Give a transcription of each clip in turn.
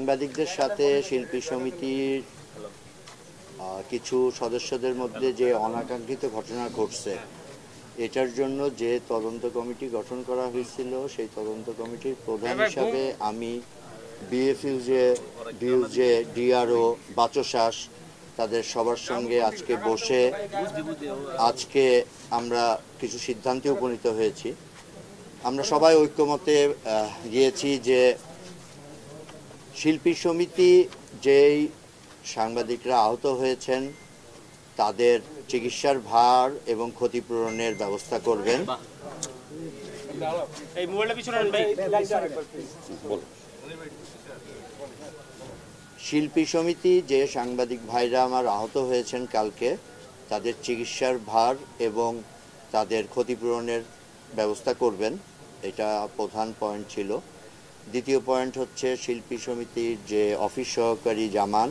সাংবাদিকদের সাথে শিল্পী সমিতির কিছু সদস্যদের মধ্যে যে অনাকাঙ্ক্ষিত ঘটনা ঘটছে এটার জন্য যে তদন্ত কমিটি গঠন করা হয়েছিল সেই তদন্ত কমিটির প্রধান হিসাবে আমি বিএফইউজে ডিআরও বাচসাস তাদের সবার সঙ্গে আজকে বসে আজকে আমরা কিছু সিদ্ধান্তে উপনীত হয়েছি। আমরা সবাই ঐক্যমতে গিয়েছি যে শিল্পী সমিতি যেই সাংবাদিকরা আহত হয়েছেন তাদের চিকিৎসার ভার এবং ক্ষতিপূরণের ব্যবস্থা করবেন। শিল্পী সমিতি যে সাংবাদিক ভাইরা আমার আহত হয়েছেন কালকে তাদের চিকিৎসার ভার এবং তাদের ক্ষতিপূরণের ব্যবস্থা করবেন, এটা প্রধান পয়েন্ট ছিল। দ্বিতীয় পয়েন্ট হচ্ছে শিল্পী সমিতির যে অফিস সহকারী জামান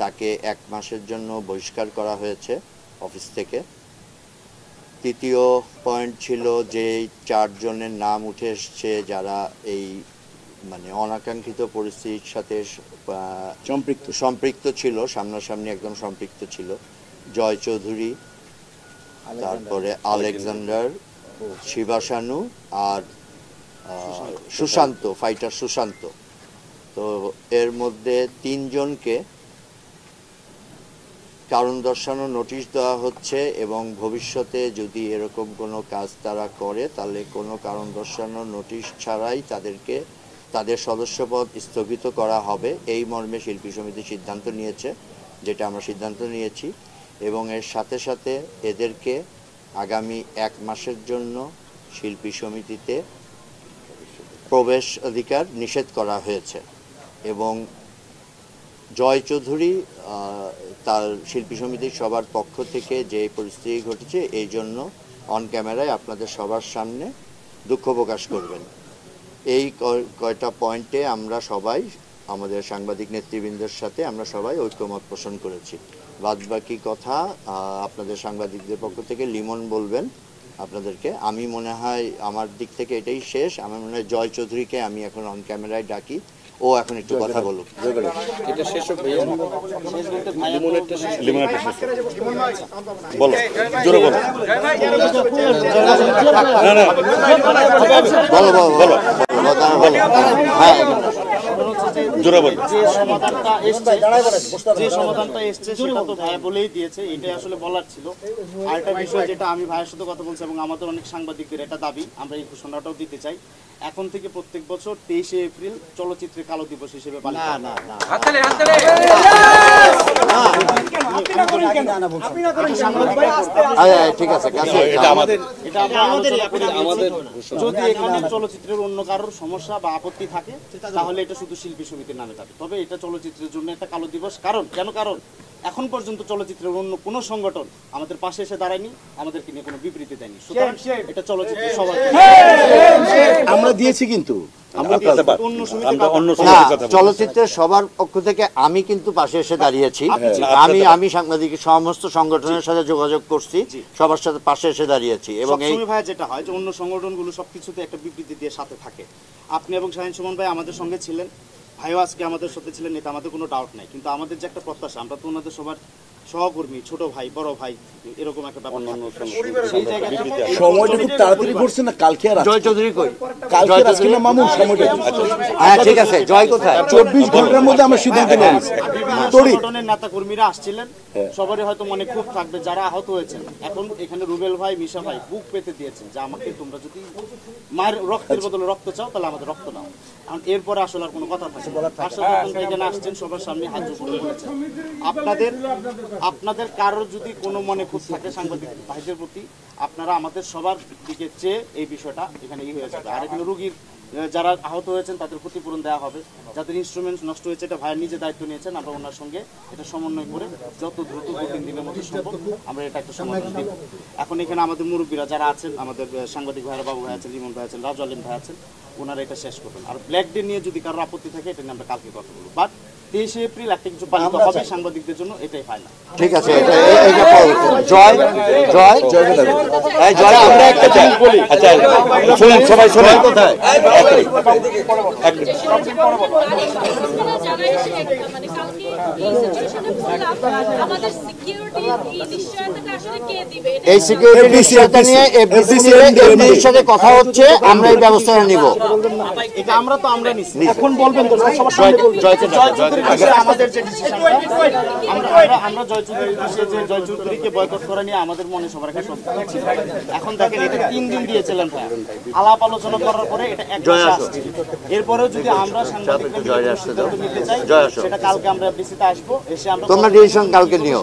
তাকে 1 মাসের জন্য বহিষ্কার করা হয়েছে অফিস থেকে। তৃতীয় পয়েন্ট ছিল যে 4 জনের নাম উঠে এসছে যারা এই অনাকাঙ্ক্ষিত পরিস্থিতির সাথে সম্পৃক্ত ছিল, সামনাসামনি একদম সম্পৃক্ত ছিল। জয় চৌধুরী, তারপরে আলেকজান্ডার, শিবাশানু আর সুশান্ত, ফাইটার সুশান্ত। তো এর মধ্যে 3 জনকে কারণ দর্শানো নোটিশ দেওয়া হচ্ছে এবং ভবিষ্যতে যদি এরকম কোনো কাজ তারা করে তাহলে কোনো কারণ দর্শানো নোটিশ ছাড়াই তাদেরকে তাদের সদস্যপদ স্থগিত করা হবে। এই মর্মে শিল্পী সমিতি সিদ্ধান্ত নিয়েছে, যেটা আমরা সিদ্ধান্ত নিয়েছি। এবং এর সাথে সাথে এদেরকে আগামী 1 মাসের জন্য শিল্পী সমিতিতে প্রবেশ অধিকার নিষেধ করা হয়েছে। এবং জয় চৌধুরী তার শিল্পী সমিতির সবার পক্ষ থেকে যে পরিস্থিতি ঘটেছে এই জন্য অন ক্যামেরায় আপনাদের সবার সামনে দুঃখ প্রকাশ করবেন। এই কয়টা পয়েন্টে আমরা সবাই আমাদের সাংবাদিক নেতৃবৃন্দের সাথে আমরা সবাই ঐক্যমত পোষণ করেছি। বাদবাকি কথা আপনাদের সাংবাদিকদের পক্ষ থেকে লিমন বলবেন আপনাদেরকে। আমি মনে হয় আমার দিক থেকে এটাই শেষ। আমার মনে হয় জয় চৌধুরীকে আমি এখন অন ক্যামেরায় ডাকি, ও এখন একটু কথা বলুক। এটা শেষ হবে, বলো, জোরে বলো, বলো বলো বলো হ্যাঁ জোরে বলো। যে সমাধানটা এসছে সেটা তো ভাই বলেই দিয়েছে, এটাই আসলে বলার ছিল। আরেকটা বিষয় যেটা আমি ভাইয়ের সাথে কথা বলছি এবং আমাদের অনেক সাংবাদিকদের এটা দাবি, আমরা এই ঘোষণাটাও দিতে চাই, এখন থেকে প্রত্যেক বছর 23শে এপ্রিল চলচ্চিত্রের কালো দিবস হিসেবে পালিত হবে। ঠিক আছে, যদি এখানে চলচ্চিত্রের অন্য কারোর সমস্যা বা আপত্তি থাকে তাহলে এটা শুধু শিল্পী সমিতির নামে থাকে। তবে এটা চলচ্চিত্রের জন্য একটা কালো দিবস। কারণ এখন পর্যন্ত চলচ্চিত্রের অন্য কোনো সংগঠন আমাদের পাশে এসে দাঁড়ায়নি, আমাদেরকে নিয়ে কোনো বিবৃতি দেয়নি। সুতরাং এটা চলচ্চিত্র সবার আমরা দিয়েছি, কিন্তু চলচ্চিত্রের সবার পক্ষ থেকে আমি কিন্তু পাশে এসে দাঁড়িয়েছি। আমি সাংবাদিক সমস্ত সংগঠনের সাথে যোগাযোগ করছি, সবার সাথে পাশে এসে দাঁড়িয়েছি। এবং এই ভাই যেটা হয় যে অন্য সংগঠনগুলো সবকিছুতে একটা বিবৃতি দিয়ে সাথে থাকে। আপনি এবং শাহিন সুমন ভাই আমাদের সঙ্গে ছিলেন, ভাইও আজকে আমাদের সাথে ছিলেন, এটা আমাদের কোনো ডাউট নাই। কিন্তু আমাদের যে একটা প্রত্যাশা, আমরা তো ওনাদের সবার সহকর্মী, ছোট ভাই, বড় ভাই, এরকম একটা ব্যাপার। সেই জায়গায় সময়টা খুব তাড়াতাড়ি করছে না। কালকে আর জয় চৌধুরী কই? কালকে আজকে না মামুন, সময়টা হ্যাঁ ঠিক আছে। জয় কোথায়? 24 ঘন্টার মধ্যে আমরা সিদ্ধান্ত নিয়েছি। সংগঠনের নেতা কর্মীরা আসছিলেন, সবারই হয়তো মনে খুব থাকবে যারা আহত হয়েছেন। এখন এখানে রুবেল ভাই, মিশা ভাই বুক পেতে দিয়েছেন যে আমাকে তোমরা যদি মায়ের রক্তের বদলে রক্ত চাও তাহলে আমাদের রক্ত নাও। কারণ এরপরে আসলে আর কোনো কথা থাকে না। এখানে আসছেন, সবার সামনে হাত জোড় করেছেন। আপনাদের কারোর যদি কোনো মনে খুব থাকে সাংবাদিক ভাইদের প্রতি, আপনারা আমাদের সবার দিকে চেয়ে এই বিষয়টা এখানে হয়ে যাবে। আর এখানে রুগীর যারা আহত হয়েছেন তাদের ক্ষতিপূরণ দেওয়া হবে। যাদের ইনস্ট্রুমেন্টস নষ্ট হয়েছে এটা ভাইয়ের নিজে দায়িত্ব নিয়েছেন, আমরা ওনার সঙ্গে এটা সমন্বয় করে যত দ্রুত 2-3 দিনের মধ্যে সম্ভব আমরা এটা একটা সমাধান দিব। এখন এখানে আমাদের মুরব্বীরা যারা আছেন, আমাদের সাংবাদিক ভাইরা, বাবু ভাই আছেন, লিমন ভাই আছেন, রাজু আলিম ভাই আছেন, ওনারা এটা শেষ করবেন। আর ব্ল্যাক ডে নিয়ে যদি কারোর আপত্তি থাকে এটা নিয়ে আমরা কালকে কথা বলবো, বাট 23শে এপ্রিল একটা কিছু পালিত হবে সাংবাদিকদের জন্য, এটাই ফাইনাল। ঠিক আছে, এইটা জয় জয় এই জয় আমরা একটা জিনিস বলি। আচ্ছা শুনুন সবাই শুনুন, কোথায় এই সিকিউরিটি নিশ্চয়তা নিয়ে এফডিসির সাথে কথা হচ্ছে, আমরা এই ব্যবস্থাটা নিব। এটা আমরা তো আমরা নিছি, এখন বলবেন তো সবার সামনে বলবেন। জয় চৌধুরীর বিষয়ে আমাদের যে ডিসিশনটা, আমরা জয় চৌধুরীর বিষয়ে যে জয় চৌধুরীকে বয়কট করা নিয়ে আমাদের মনে সবার একটা সন্দেহ ছিল। এখন দেখেন এটা 3 দিন দিয়েছিলেন ভাই, আলাপ আলোচনা করার পরে এটা এক মাসে আসছে। এরপরেও যদি আমরা সাংবাদিকদের নিতে চাই সেটা কালকে আমরা এফডিসিতে আসবো, এসে আমরা তোমরা ডিসিশন কালকে নিও,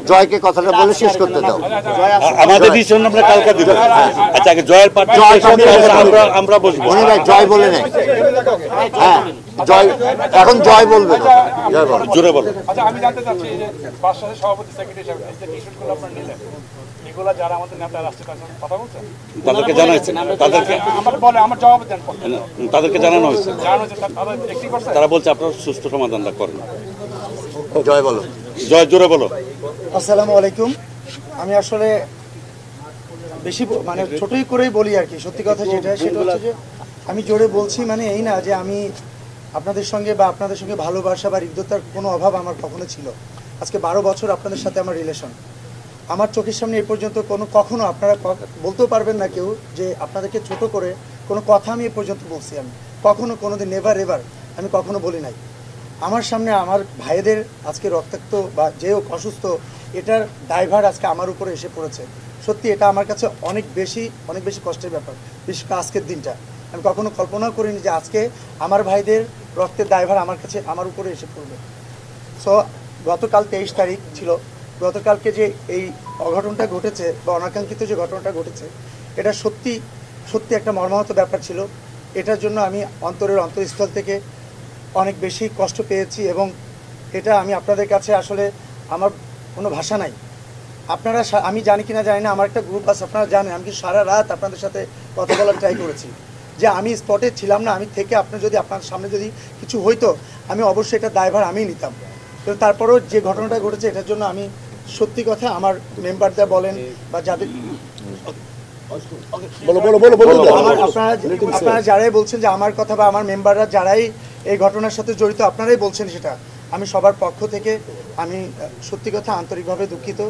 জয়কে কথাটা বলে শেষ করতে দাও। আমাদের ডিসিশন আমরা কালকে দিব। আচ্ছা আগে জয়ের পার্টি আমরা বসবো। মনে ভাই জয় বলে নেই, হ্যাঁ জয়, এখন জয় বলবে না, জয় বলো, জোরে বলো। আচ্ছা আমি জানতে চাচ্ছি যে বাদশাহের সভাপতি সেক্রেটারি সাহেব এই যে ইস্যুগুলো আপনারা নিলেন, এগুলা যারা আমাদের নেতা রাষ্ট্রীয় কাছে কথা বলছেন তাদেরকে জানাইছে, তাদেরকে আমার বলে আমার জবাব দেন, তাদেরকে জানানো হয়েছে, জানানো হচ্ছে তারা একটি করছে। তারা বলছে আপনারা সুস্থ সমাধানটা করেন। জয় বলো, জয় জোরে বলো। আসসালামু আলাইকুম। আমি আসলে বেশি মানে ছোটই করেই বলি আর কি, সত্যি কথা সেটা হচ্ছে যে আমি জোরে বলছি মানে এই না যে আমি আপনাদের সঙ্গে বা আপনাদের সঙ্গে ভালোবাসা বা হৃদ্যতার কোনো অভাব আমার কখনো ছিল। আজকে 12 বছর আপনাদের সাথে আমার রিলেশন, আমার চোখের সামনে এ পর্যন্ত কখনো আপনারা বলতেও পারবেন না কেউ যে আপনাদেরকে ছোট করে কোনো কথা আমি এ পর্যন্ত বলছি। আমি কখনো কোনোদিন নেভার এভার আমি কখনো বলি নাই। আমার সামনে আমার ভাইদের আজকে রক্তাক্ত বা যে অসুস্থ, এটার দায়ভার আজকে আমার উপরে এসে পড়েছে। সত্যি এটা আমার কাছে অনেক বেশি কষ্টের ব্যাপার, বিশেষ করে আজকের দিনটা আমি কখনো কল্পনাও করিনি যে আজকে আমার ভাইদের রক্তের দায়ভার আমার উপরে এসে পড়বে। সো গতকাল 23 তারিখ ছিল, গতকালকে যে এই অঘটনটা ঘটেছে বা অনাকাঙ্ক্ষিত যে ঘটনাটা ঘটেছে, এটা সত্যি একটা মর্মাহত ব্যাপার ছিল। এটার জন্য আমি অন্তরস্থল থেকে অনেক বেশি কষ্ট পেয়েছি এবং এটা আমি আপনাদের কাছে আসলে আমার কোনো ভাষা নাই। আপনারা আমি জানি কিনা জানি না, আমার একটা গ্রুপ আছে আপনারা জানেন, আমি কি সারা রাত আপনাদের সাথে কথা বলার ট্রাই করেছি যে আমি স্পটে ছিলাম না, আমি থেকে আপনার সামনে যদি কিছু হইতো আমি অবশ্যই এটা দায়ভার আমিই নিতাম। কিন্তু তারপরেও যে ঘটনাটা ঘটেছে এটার জন্য আমি সত্যি কথা আমার মেম্বাররা বলেন বা যাদের আপনারা যারাই বলছেন যে আমার কথা বা আমার মেম্বাররা যারাই এই ঘটনার সাথে জড়িত আপনারাই বলছেন সেটা, আমি সবার পক্ষ থেকে আমি সত্যি কথা আন্তরিকভাবে দুঃখিত।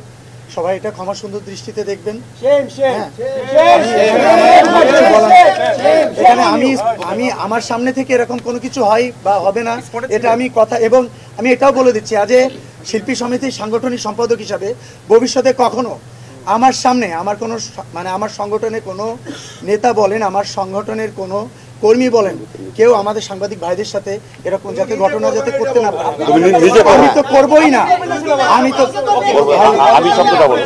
সবাই এটা ক্ষমা সুন্দর দৃষ্টিতে দেখবেন। এখানে আমি আমার সামনে থেকে এরকম কোনো কিছু হয় বা হবে না এটা আমি কথা, এবং আমি এটাও বলে দিচ্ছি আজ শিল্পী সমিতির সাংগঠনিক সম্পাদক হিসাবে ভবিষ্যতে কখনো আমার সামনে আমার কোনো মানে আমার সংগঠনের কোনো নেতা বলেন, আমার সংগঠনের কোনো কর্মী বলেন, কেউ আমাদের সাংবাদিক ভাইদের সাথে এরকম যাতে ঘটনা যাতে করতে না পারে, আমি তো করবোই না। আমি শব্দটা বলি,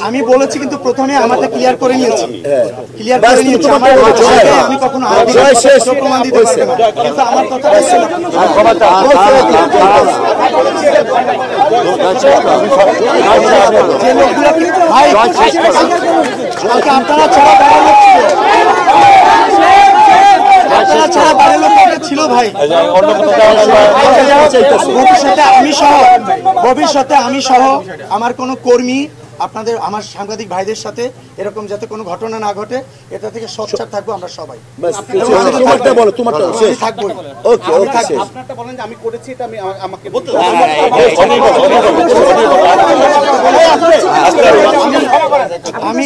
আমি বলেছি কিন্তু প্রথমে আমাকে ক্লিয়ার করে নিয়েছি, আমি কখনো প্রমাণ দিতে পারবো না, কিন্তু আমার কথা যে লোকগুলো ভাই আপনারা ছাড়া বাইরের লোক ছিল ভাই। ভবিষ্যতে আমি সহ আমার কোনো কর্মী আপনাদের আমার সাংবাদিক ভাইদের সাথে এরকম যাতে কোনো ঘটনা না ঘটে এটা থেকে সোচ্চার থাকবো আমরা সবাই। আমি করেছি এটা আমাকে বলতে আমি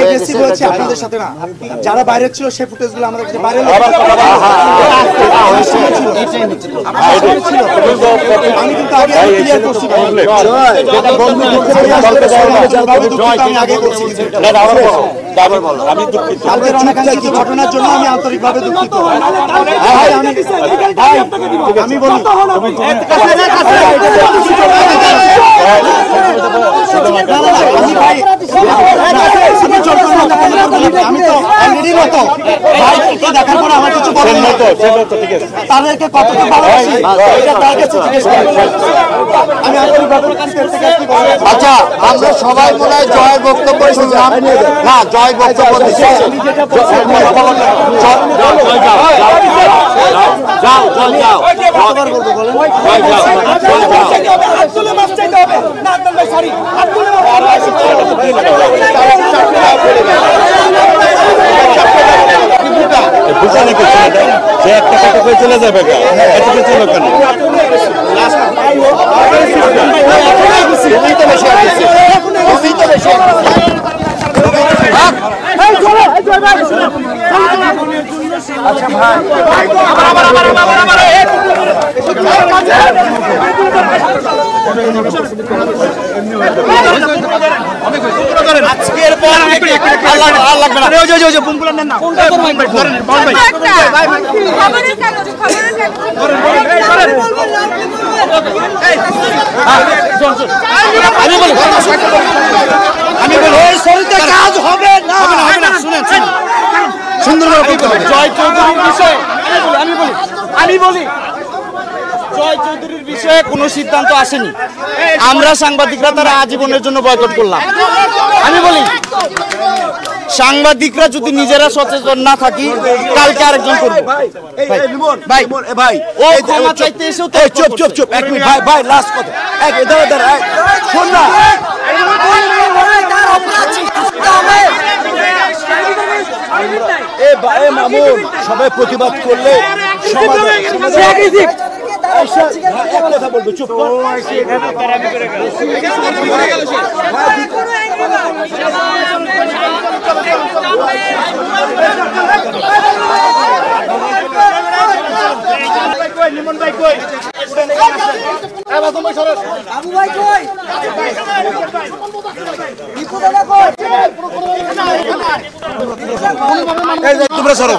এগ্রেসিভ হয়েছি আপনাদের সাথে না, যারা বাইরে ছিল সেই ফুটেজগুলো আমাদের কাছে বাইরে আমি কিন্তু আগে ক্লিয়ার করছি, আমি আগে বলছি আমি দুঃখিত। কালকের অনাকাঙ্ক্ষিত ঘটনার জন্য আমি আন্তরিকভাবে দুঃখিত। ভাই আমি বলি আমি তো অলরেডি মতো ভাইকে দেখার পরে আমার কিছু বলার নেই। তাদেরকে কতটা ভালোবাসি এটা তার কাছে জিজ্ঞেস করি। আমি আন্তরিকভাবে আচ্ছা, আমরা সবাই মনে হয় জয়ের বক্তব্য শুনলাম না, জয় বক্তব্য দিচ্ছে। সে একটা কথা করে চলে যাবে, এত কিছু লোক কেন? আজকের পর আর লাগবে না। বুমগুলো নেন না। আমি বলি এই শরীরে কাজ হবে না, হবে না। শুনেন সুন্দরভাবে জয় চৌধুরীর বিষয়ে আমি বলি জয় চৌধুরীর বিষয়ে কোনো সিদ্ধান্ত আসেনি। আমরা সাংবাদিকরা তারা আজীবনের জন্য বয়কট করলাম। আমি বলি সাংবাদিকরা যদি নিজেরা সচেতন না থাকি, কালকে আরেকজন করবে। ভাই ও ক্ষমা চাইতে এসেও তো চুপ এক মিনিট ভাই লাস্ট কথা শোন না। মামুন সবাই প্রতিবাদ করলে কথা বলবে, চুপ তোমরা সরো।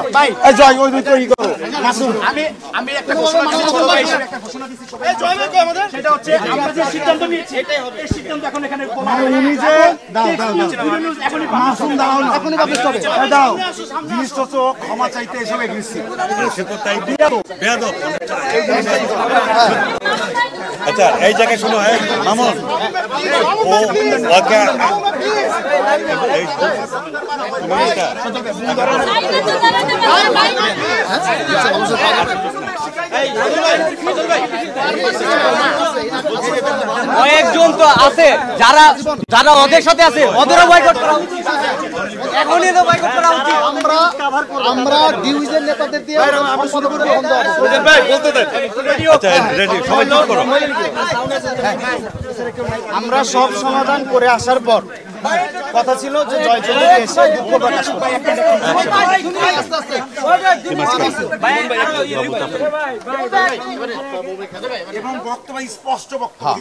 আমি একটা ঘোষণা দিচ্ছি সেটা হচ্ছে আমরা যে সিদ্ধান্ত নিয়েছি এই সিদ্ধান্ত এখন এখানে ক্ষমা চাইতে এসে গেছি। আচ্ছা, এই জায়গায় শোনো মামুন, কয়েকজন তো আছে যারা যারা ওদের সাথে আছে, ওদেরও বয়কট করা উচিত। এখনই তো বয়কট করা উচিত। আমরা ডিভিশন নেতাদের দিয়ে আমরা সব সমাধান করে আসার পর কথা ছিল যে জয় চৌধুরী এসে দুঃখ প্রকাশ এবং বক্তব্য স্পষ্ট বক্তব্য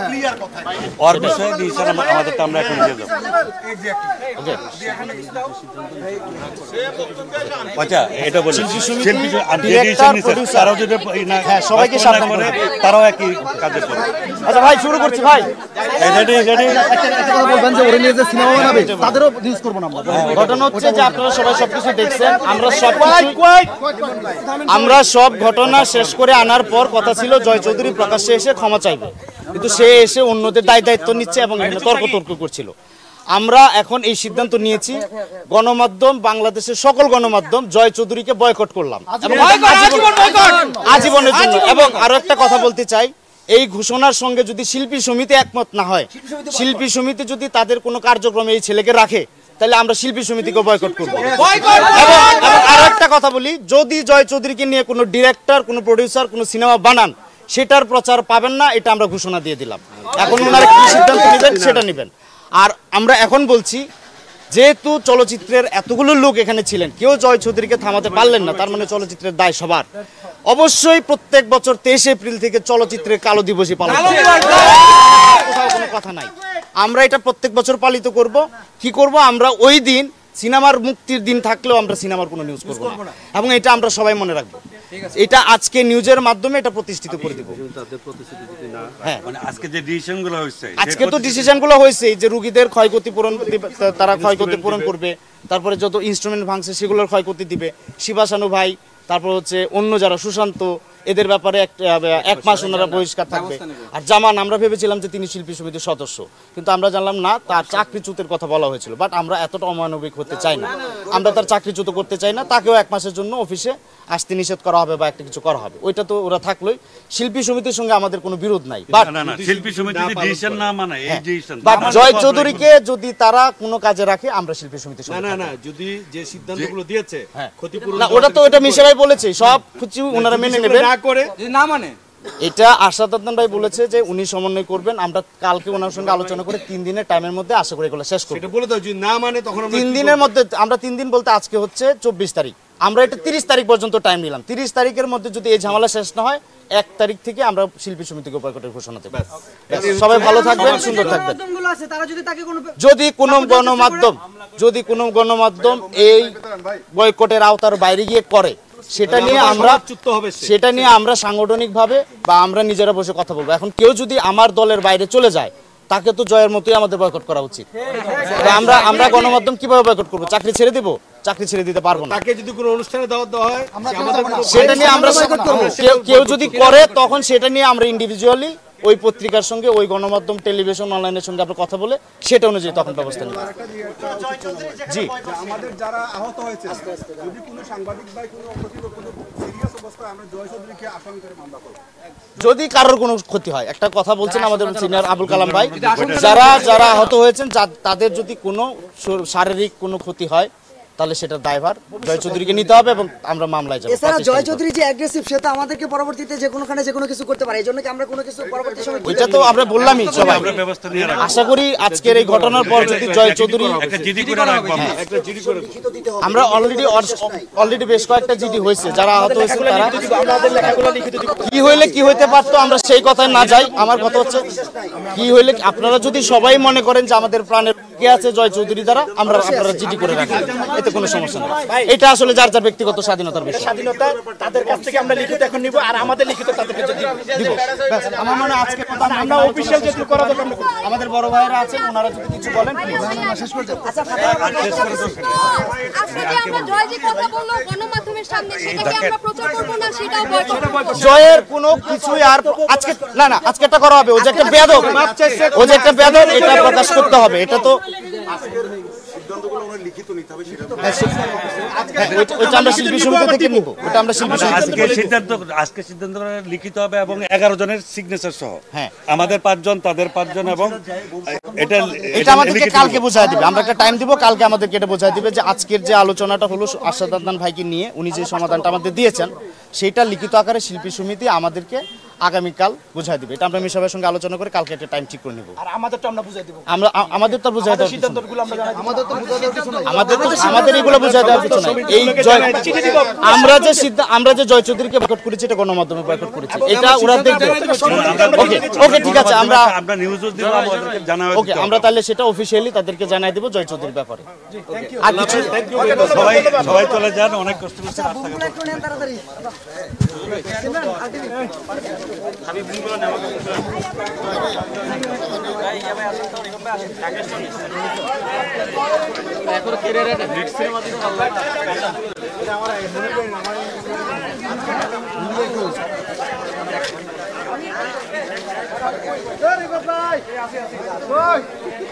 ক্লিয়ার কথা ওর বিষয়ে ডিসিশন আমাদের তো আমরা এখন দিয়ে দেব। আচ্ছা, এটা বলি শিল্পী তারাও যদি সবাইকে সাবধান করে তারাও একই কাজে করে। আচ্ছা ভাই শুরু করছি ভাই। বলবেন যে ওরা নিয়ে যে সিনেমা বানাবে তাদেরও ইউজ করবো না। ঘটনা হচ্ছে যে আপনারা সবাই সবকিছু দেখছেন, আমরা সব ঘটনা শেষ করে আনার পর কথা ছিল জয় চৌধুরী প্রকাশ্যে এসে ক্ষমা চাইবে, কিন্তু সে এসে অন্যদের দায়িত্ব নিচ্ছে এবং এখানে তর্ক করছিল। আমরা এখন এই সিদ্ধান্ত নিয়েছি, গণমাধ্যম বাংলাদেশের সকল গণমাধ্যম জয় চৌধুরীকে বয়কট করলাম আজীবনের জন্য। এবং আরো একটা কথা বলতে চাই, এই ঘোষণার সঙ্গে যদি শিল্পী সমিতি একমত না হয়, শিল্পী সমিতি যদি তাদের কোনো কার্যক্রমে এই ছেলেকে রাখে, তাহলে আমরা শিল্পী সমিতিকে বয়কট করব। এবং আরো একটা কথা বলি, যদি জয় চৌধুরীকে নিয়ে কোনো ডিরেক্টর, কোনো প্রডিউসার কোনো সিনেমা বানান, সেটার প্রচার পাবেন না, এটা আমরা ঘোষণা দিয়ে দিলাম। এখন ওনারা কি সিদ্ধান্ত নেবেন সেটা নেবেন। আর আমরা এখন বলছি, যেহেতু চলচ্চিত্রের এতগুলো লোক এখানে ছিলেন, কেউ জয় চৌধুরীকে থামাতে পারলেন না, তার মানে চলচ্চিত্রের দায় সবার। অবশ্যই প্রত্যেক বছর 23 এপ্রিল থেকে চলচ্চিত্রের কালো দিবসই পালন কোথাও কোনো কথা নাই। আমরা এটা প্রত্যেক বছর পালিত করব। কি করব? আমরা ওই দিন সিনেমার মুক্তির দিন থাকলেও আমরা সিনেমার কোনো নিউজ করব না, এবং এটা আমরা সবাই মনে রাখবো। এটা আজকে নিউজের মাধ্যমে এটা প্রতিষ্ঠিত করে দিব। হ্যাঁ, মানে আজকে যে ডিসিশনগুলো হয়েছে, আজকে তো ডিসিশনগুলো হয়েছে যে রুগীদের ক্ষয়ক্ষতি পূরণ তারা ক্ষয়ক্ষতি পূরণ করবে, তারপরে যত ইনস্ট্রুমেন্ট ভাঙছে সেগুলোর ক্ষয়ক্ষতি দিবে। শিবাসানু ভাই, তারপর হচ্ছে অন্য যারা সুশান্ত, এদের ব্যাপারে 1 মাস ওনারা বহিষ্কার থাকবে। আর জামান, আমরা ভেবেছিলাম যে তিনি শিল্পী সমিতির সদস্য, কিন্তু আমরা জানলাম না, তার চাকরিচ্যুতের কথা বলা হয়েছিল। বাট আমরা এতটা অমানবিক হতে চাই না, আমরা তার চাকরিচ্যুত করতে চাই না। তাকেও 1 মাসের জন্য অফিসে আসতে নিষেধ করা হবে বা একটা কিছু করা হবে, ওইটা তো ওরা থাকলোই। শিল্পী সমিতির সঙ্গে আমাদের কোনো বিরোধ নাই। বাট না শিল্পী সমিতি ডিসিশন না মানে এই ডিসিশন, বাট জয় চৌধুরীকে যদি তারা কোনো কাজে রাখে, আমরা শিল্পী সমিতির সঙ্গে না যদি যে সিদ্ধান্তগুলো দিয়েছে ক্ষতিপূরণ না, ওটা তো এটা মিশে ভাই বলেছে, সব কিছু ওনারা মেনে নেবেন। না করে না মানে এটা আশাদ আদনান ভাই বলেছে যে উনি সমন্বয় করবেন। আমরা কালকে ওনার সঙ্গে আলোচনা করে 3 দিনের টাইমের মধ্যে আশা করি এগুলো শেষ করব। এটা বলে দাও, যদি না মানে তখন আমরা 3 দিনের মধ্যে, আমরা 3 দিন বলতে আজকে হচ্ছে 24 তারিখ, আমরা এটা 30 তারিখ পর্যন্ত টাইম নিলাম। 30 তারিখের মধ্যে যদি এই ঝামেলা শেষ না হয়, 1 তারিখ থেকে আমরা শিল্পী সমিতিকে বয়কটের ঘোষণা দেব। সবাই ভালো থাকবেন, সুন্দর থাকবেন। যদি কোনো গণমাধ্যম এই বয়কটের আওতার বাইরে গিয়ে করে, সেটা নিয়ে আমরা সাংগঠনিকভাবে বা আমরা নিজেরা বসে কথা বলবো। এখন কেউ যদি আমার দলের বাইরে চলে যায়, তাকে তো জয়ের মতোই আমাদের বয়কট করা উচিত। আমরা গণমাধ্যম কিভাবে বয়কট করবো? চাকরি ছেড়ে দিব? চাকরি ছেড়ে দিতে পারবো না। তাকে যদি কোনো অনুষ্ঠানে দাওয়াত দেওয়া হয়, সেটা নিয়ে আমরা কেউ যদি করে, তখন সেটা নিয়ে আমরা ইন্ডিভিজুয়ালি ওই পত্রিকার সঙ্গে, ওই গণমাধ্যম, টেলিভিশন, অনলাইনের সঙ্গে আমরা কথা বলে সেটা অনুযায়ী তখন ব্যবস্থা নেব। জি, আমাদের যারা আহত হয়েছে, যদি কোনো সাংবাদিক বা কোনো সিরিয়াস অবস্থায়, আমরা জয় চৌধুরীকে আসামি করে মামলা করব। যদি কারোর কোনো ক্ষতি হয়, একটা কথা বলছেন আমাদের সিনিয়র আবুল কালাম ভাই, যারা আহত হয়েছেন তাদের যদি কোনো শারীরিক কোনো ক্ষতি হয়, তাহলে সেটা দায়ভার জয় চৌধুরীকে নিতে হবে এবং আমরা মামলায় যাব। এছাড়া জয় চৌধুরী যে অ্যাগ্রেসিভ, সে তো আমাদেরকে পরবর্তীতে যে কোনোখানে যে কোনো কিছু করতে পারে, এইজন্য কি আমরা কোনো কিছু পরবর্তী সময় এটা তো আমরা বললামই সবাই। আশা করি আজকের এই ঘটনার পর যদি জয় চৌধুরী একটা জিডি করে রাখবো, আমরা অলরেডি বেশ কয়েকটা জিডি হয়েছে, যারা আহত হয়েছে তারা কি হইলে কি হইতে পারতো, আমরা সেই কথায় না যাই। আমার কথা হচ্ছে কি হইলে, আপনারা যদি সবাই মনে করেন যে আমাদের প্রাণের কে আছে জয় চৌধুরী দ্বারা, আপনারা জিডি করে রাখেন, এতে কোনো সমস্যা নেই। এটা আসলে যার যার ব্যক্তিগত স্বাধীনতার বিষয়। স্বাধীনতা তাদের কাছ থেকে আমরা লিখিত এখন নিব, আর আমাদের লিখিত তাদেরকে দিব। আমার মনে হয় আজকে আমরা অফিশিয়াল যেটুকু করা দরকার, আমাদের বড় ভাইরা আছেন, ওনারা যদি কিছু বলেন শেষ করতে। জয়ের কোনো কিছুই আর আজকে না, আজকে একটা করা হবে। ও যে একটা বেয়াদব, এটা প্রকাশ করতে হবে। এটা তো আমরা শিল্পী সমিতি থেকে নিব, ওটা আমরা শিল্পী আজকে সিদ্ধান্ত লিখিত হবে এবং 11 জনের সিগনেচার সহ। হ্যাঁ, আমাদের 5 জন, তাদের 5 জন, এবং এটা আমাদেরকে কালকে বোঝায় দিবে। আমরা একটা টাইম দিব, কালকে আমাদেরকে এটা বোঝায় দিবে যে আজকের যে আলোচনাটা হলো আশাদ আদনান ভাইকে নিয়ে, উনি যে সমাধানটা আমাদের দিয়েছেন, সেইটা লিখিত আকারে শিল্পী সমিতি আমাদেরকে আগামীকাল বুঝাই দিবে। এটা আমরা মিশাবের সঙ্গে আলোচনা করে কালকে একটা টাইম ঠিক করে নেব। আর আমাদেরটা আমরা বুঝাই দেব। আমাদের তো বুঝাই দেওয়ার সিদ্ধান্তগুলো আমরা জানাই। আমাদের এগুলো বুঝাই দেওয়ার কিছু নাই। এই আমরা যে জয় চৌধুরীকে বয়কট করেছি, এটা গণমাধ্যমে বয়কট করেছি, এটা ওরা দেখবে। ওকে, ঠিক আছে, আমরা নিউজও দিব, আমাদেরকে জানাবে। ওকে, আমরা তাহলে সেটা অফিশিয়ালি তাদেরকে জানাই দেব জয় চৌধুরীর ব্যাপারে। আর কিছু সবাই চলে যান, অনেক কষ্ট করছে। তাড়াতাড়ি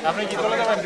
আপনি কি চলে যাবেন?